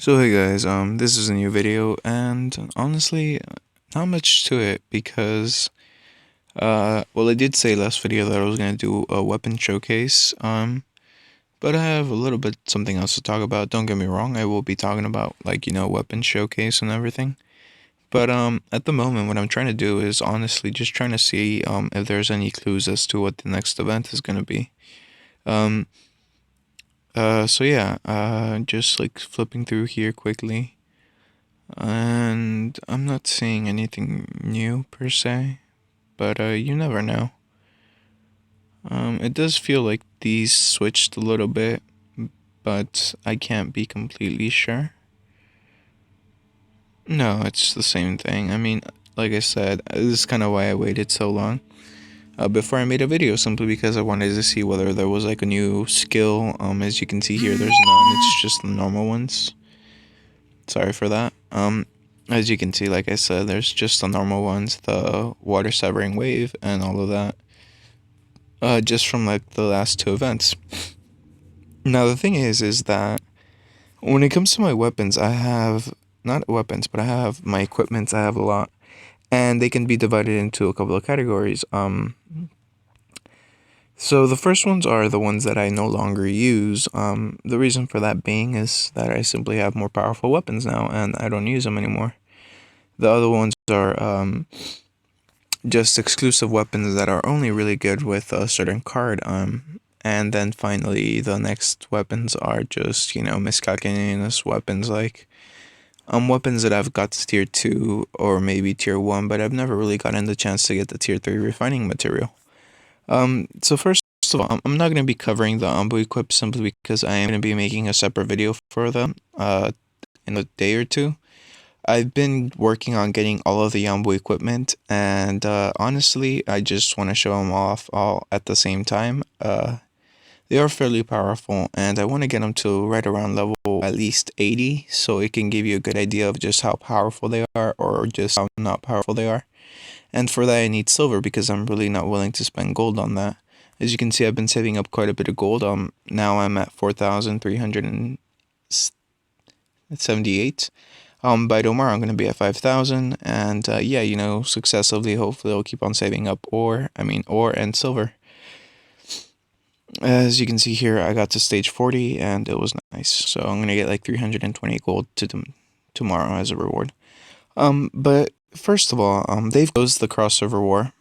So hey guys, this is a new video, and honestly, not much to it because, well, I did say last video that I was gonna do a weapon showcase, but I have a little bit something else to talk about. Don't get me wrong, I will be talking about weapon showcase and everything. But at the moment, what I'm trying to do is honestly just trying to see if there's any clues as to what the next event is gonna be. Um, so yeah, just like flipping through here quickly. And I'm not seeing anything new per se, but you never know. It does feel like these switched a little bit, but I can't be completely sure. No, it's the same thing. I mean, like I said, this is kind of why I waited so long before I made a video, simply because I wanted to see whether there was like a new skill. As you can see here, there's none. It's just the normal ones. Sorry for that. As you can see, like I said, there's just the normal ones, the water severing wave and all of that. Just from like the last two events. Now the thing is that when it comes to my weapons, I have not weapons, but I have my equipment. I have a lot, and they can be divided into a couple of categories. So the first ones are the ones that I no longer use. The reason for that being is that I simply have more powerful weapons now, and I don't use them anymore. The other ones are just exclusive weapons that are only really good with a certain card. And then finally, the next weapons are just, miscellaneous weapons, like weapons that I've got to tier 2 or maybe tier 1, but I've never really gotten the chance to get the tier 3 refining material. So first of all, I'm not going to be covering the Ambu equip simply because I am going to be making a separate video for them in a day or two. I've been working on getting all of the Yambu equipment, and honestly, I just want to show them off all at the same time. They are fairly powerful, and I want to get them to right around level at least 80, so it can give you a good idea of just how powerful they are, or just how not powerful they are. And for that, I need silver, because I'm really not willing to spend gold on that. As you can see, I've been saving up quite a bit of gold. Now I'm at 4,378. By tomorrow, I'm going to be at 5,000, and yeah, successively, hopefully, I'll keep on saving up ore and silver. As you can see here, I got to stage 40, and it was nice. So I'm going to get like 320 gold tomorrow as a reward. But first of all, they've closed the crossover war,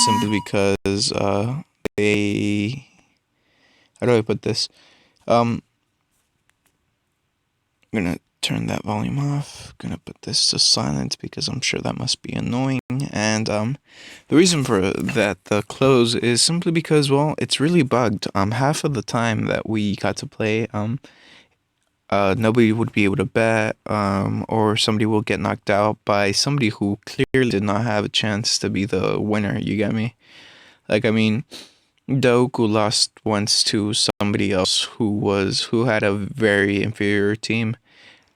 simply because, how do I put this? I'm gonna turn that volume off. Gonna put this to silent because I'm sure that must be annoying. And the reason for that the close is simply because, well, it's really bugged. Half of the time that we got to play, nobody would be able to bet, or somebody will get knocked out by somebody who clearly did not have a chance to be the winner. You get me? Like, I mean, Doku lost once to somebody else who had a very inferior team,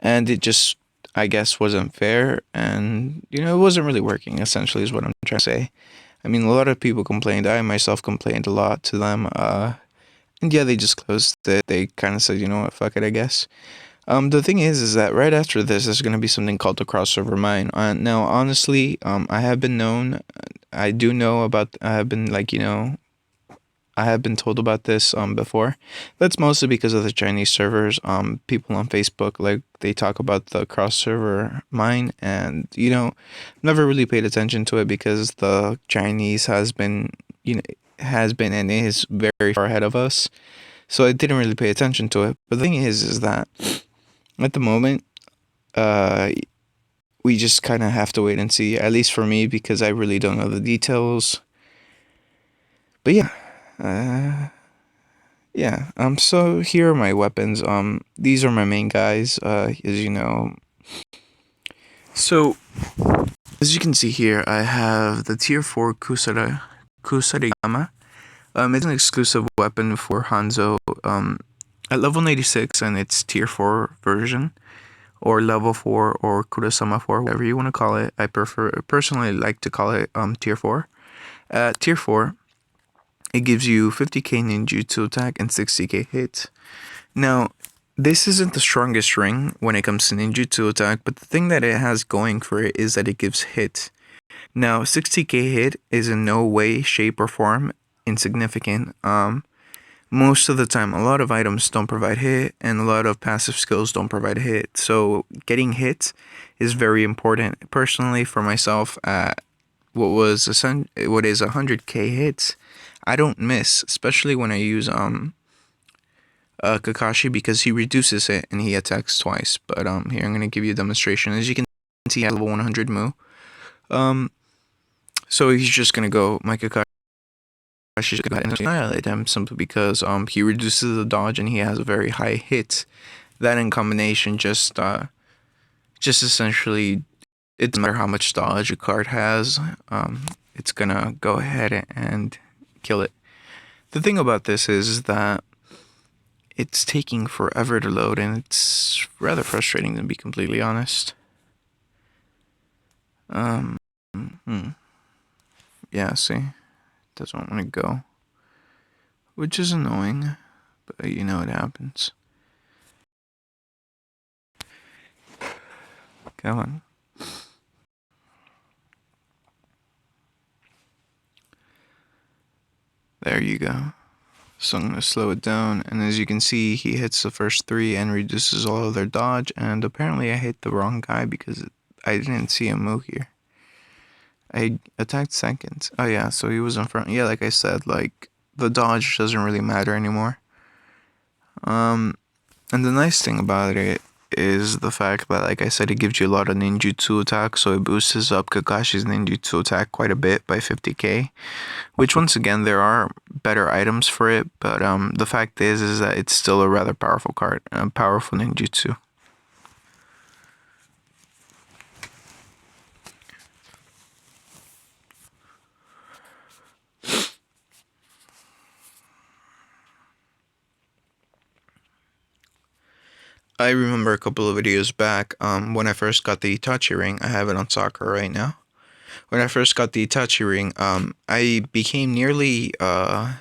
and it just, I guess, wasn't fair, and it wasn't really working, essentially, is what I'm trying to say. I mean, a lot of people complained. I myself complained a lot to them, and yeah, they just closed it. They kind of said, you know what, fuck it, I guess. The thing is that right after this, there's going to be something called the crossover mine. Now, honestly, I have been known, I do know about, I have been, I have been told about this before. That's mostly because of the Chinese servers. People on Facebook, like, they talk about the cross server mine, and never really paid attention to it because the Chinese has been and is very far ahead of us. So I didn't really pay attention to it. But the thing is that at the moment, we just kind of have to wait and see. At least for me, because I really don't know the details. But yeah. Yeah, so here are my weapons. These are my main guys, as you know. So, as you can see here, I have the tier 4 Kusarigama. It's an exclusive weapon for Hanzo, at level 96, and it's tier 4 version, or level 4, or Kusama 4, whatever you want to call it. I personally like to call it, tier 4. At tier 4, it gives you 50k ninjutsu attack and 60k hit. Now, This isn't the strongest ring when it comes to ninjutsu attack, but the thing that it has going for it is that it gives hit. Now, 60k hit is in no way, shape, or form insignificant. Most of the time, a lot of items don't provide hit, and a lot of passive skills don't provide hit. So, getting hit is very important. Personally, for myself, at what is 100k hits, I don't miss, especially when I use Kakashi, because he reduces it and he attacks twice. But here I'm gonna give you a demonstration. As you can see, I have level 100 Mu. Um, so he's just gonna go. My Kakashi's gonna annihilate him simply because he reduces the dodge and he has a very high hit. That in combination just essentially, it doesn't matter how much dodge a card has. It's gonna go ahead and kill it. The thing about this is that it's taking forever to load, and it's rather frustrating, to be completely honest. Um, yeah, see, it doesn't want to go, which is annoying, but you know it happens. Come on. There you go. So I'm going to slow it down, and as you can see, he hits the first three and reduces all of their dodge, and apparently I hit the wrong guy because I didn't see a move here. I attacked second. Oh yeah, so he was in front. Yeah, like I said, like, the dodge doesn't really matter anymore. And the nice thing about it is the fact that, like I said, it gives you a lot of ninjutsu attack, so it boosts up Kakashi's ninjutsu attack quite a bit by 50k. Which, once again, there are better items for it, but the fact is that it's still a rather powerful card, a powerful ninjutsu. I remember a couple of videos back, when I first got the Itachi ring. I have it on Sakura right now. When I first got the Itachi ring, I became nearly, not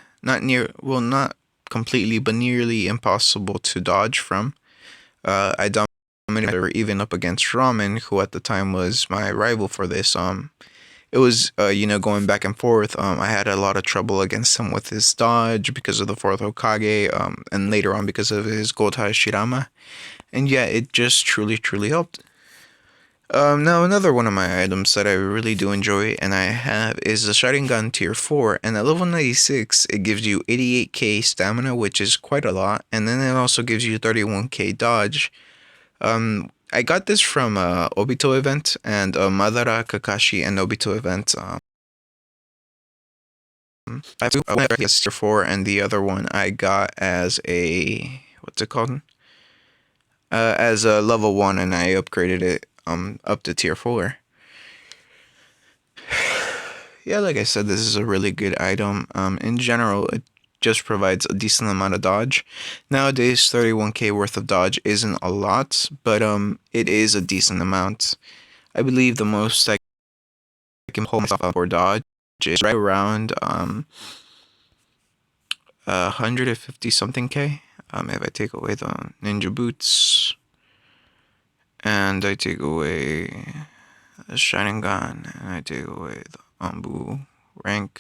completely, but nearly impossible to dodge from. I dominated even up against Ramen, who at the time was my rival for this. It was, going back and forth. I had a lot of trouble against him with his dodge because of the fourth Hokage, and later on because of his Gotai Shirama. And yeah, it just truly, truly helped. Now another one of my items that I really do enjoy and I have is the Sharingan Tier 4, and at level 96 it gives you 88k stamina, which is quite a lot, and then it also gives you 31k dodge. I got this from Obito event and Madara, Kakashi, and Obito event. I have two, one as Tier 4 and the other one I got as a, what's it called? As a level 1, and I upgraded it up to Tier 4. Yeah, like I said, this is a really good item. In general, it just provides a decent amount of dodge. Nowadays, 31k worth of dodge isn't a lot, but it is a decent amount. I believe the most I can pull myself up for dodge is right around 150 something k. If I take away the ninja boots and I take away the Sharingan and I take away the Ambu rank,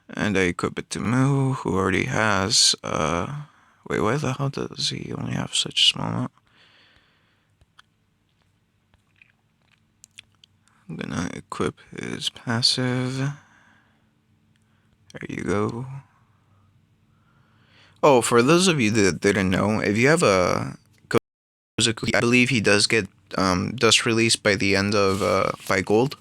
and I equip it to Mu, who already has, wait, why the hell does he only have such a small amount? I'm gonna equip his passive. There you go. Oh, for those of you that didn't know, if you have a Kozaku, I believe he does get dust release by the end of by gold.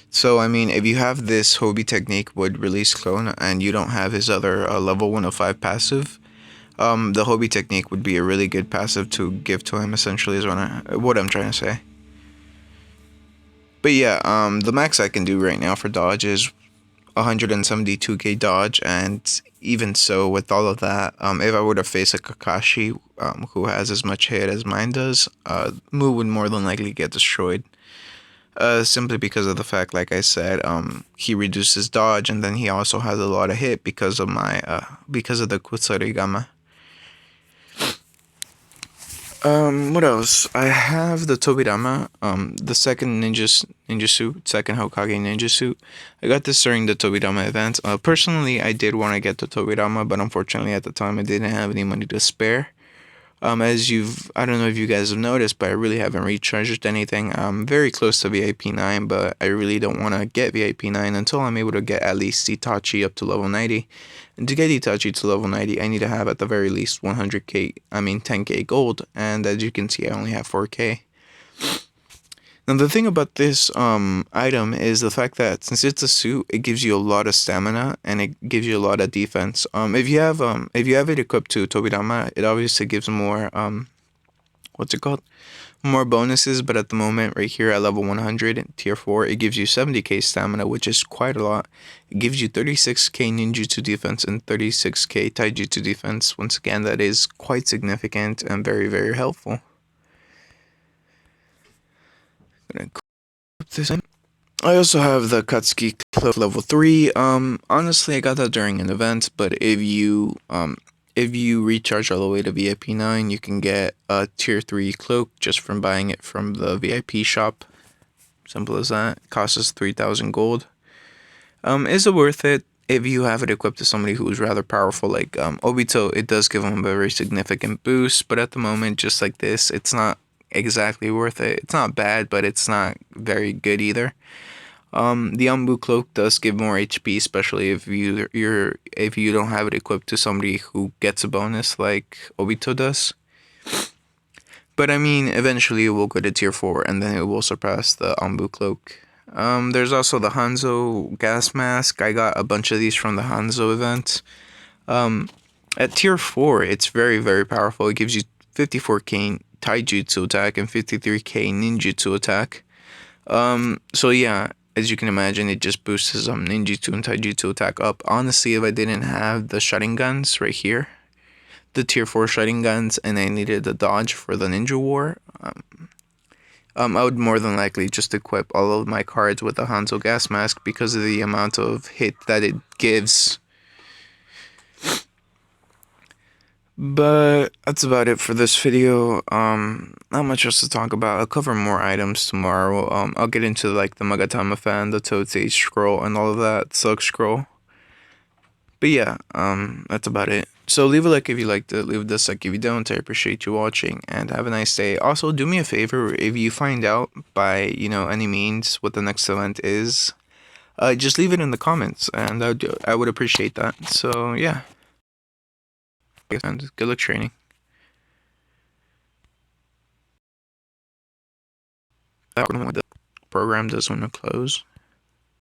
So I mean, if you have this Hobie technique with release clone and you don't have his other level 105 passive, the Hobie technique would be a really good passive to give to him. Essentially, is what I'm trying to say. But yeah, the max I can do right now for dodge is 172k dodge, and even so, with all of that, if I were to face a Kakashi, who has as much hit as mine does, Mu would more than likely get destroyed. Simply because of the fact, like I said, he reduces dodge, and then he also has a lot of hit because of my because of the Kusarigama. What else? I have the Tobirama, the second ninja suit, second Hokage ninja suit. I got this during the Tobirama event. Personally, I did want to get the Tobirama, but unfortunately at the time I didn't have any money to spare. I don't know if you guys have noticed, but I really haven't recharged anything. I'm very close to VIP 9, but I really don't want to get VIP 9 until I'm able to get at least Itachi up to level 90. And to get Itachi to level 90, I need to have at the very least 10k gold, and as you can see, I only have 4k. Now the thing about this item is the fact that since it's a suit, it gives you a lot of stamina and it gives you a lot of defense. If you have it equipped to Tobirama, it obviously gives more what's it called? More bonuses, but at the moment right here at level 100 in tier 4, it gives you 70k stamina, which is quite a lot. It gives you 36k ninjutsu defense and 36k taijutsu defense. Once again, that is quite significant and very, very helpful. I'm gonna equip this in. I also have the Katsuki Cloak level 3. Honestly, I got that during an event, but if you recharge all the way to VIP 9, you can get a tier 3 cloak just from buying it from the VIP shop. Simple as that. It costs us 3,000 gold. Is it worth it? If you have it equipped to somebody who's rather powerful like Obito, it does give him a very significant boost, but at the moment, just like this, it's not exactly worth it. It's not bad, but it's not very good either. The Ambu cloak does give more HP, especially if you don't have it equipped to somebody who gets a bonus like Obito does. But I mean, eventually it will go to tier 4 and then it will surpass the Ambu cloak. There's also the Hanzo gas mask. I got a bunch of these from the Hanzo event. At tier 4, it's very, very powerful. It gives you 54k taijutsu attack and 53k ninjutsu attack. So yeah, as you can imagine, it just boosts his ninjutsu and taijutsu attack up. Honestly, if I didn't have the shutting guns right here, the tier 4 shutting guns, and I needed the dodge for the ninja war, I would more than likely just equip all of my cards with the Hanzo gas mask because of the amount of hit that it gives. But that's about it for this video. Not much else to talk about. I'll cover more items tomorrow. I'll get into like the Magatama fan, the Toad Sage scroll, and all of that Silk scroll. But yeah, that's about it. So leave a like if you liked it, leave a dislike if you don't. I appreciate you watching, and have a nice day. Also, do me a favor, if you find out by, any means what the next event is, just leave it in the comments, and I would appreciate that. So yeah, and good luck training. The program does want to close.